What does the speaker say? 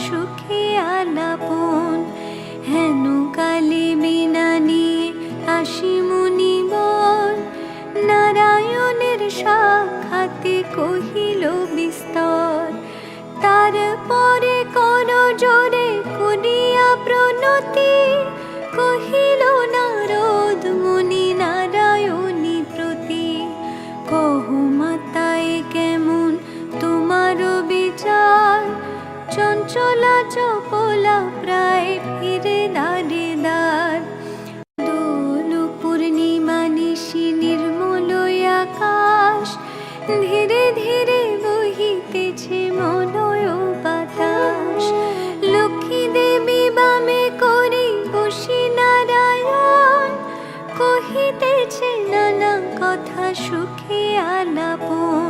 সুখে আলাপন। হেন কালে বীণা নিয়ে আসি মুনিবর, নারায়ণের সাক্ষাতে কহিল বিস্তর। তারপরে কর জোরে করিয়া প্রণতি, কহিল নারদ মুনি নারায়ণী প্রতি। কহ মাতায় কেমন তোমার বিচার, চঞ্চলা চপলা প্রায় ফিরে দ্বারে দ্বার। দোল পূর্ণিমা নিশি নির্মল আকাশ, ধীরে ধীরে বহিতেছে মলয় বাতাস। লক্ষ্মী দেবী বামে করি বসি নারায়ণ, কহিতেছে নানা কথা সুখে আলাপন।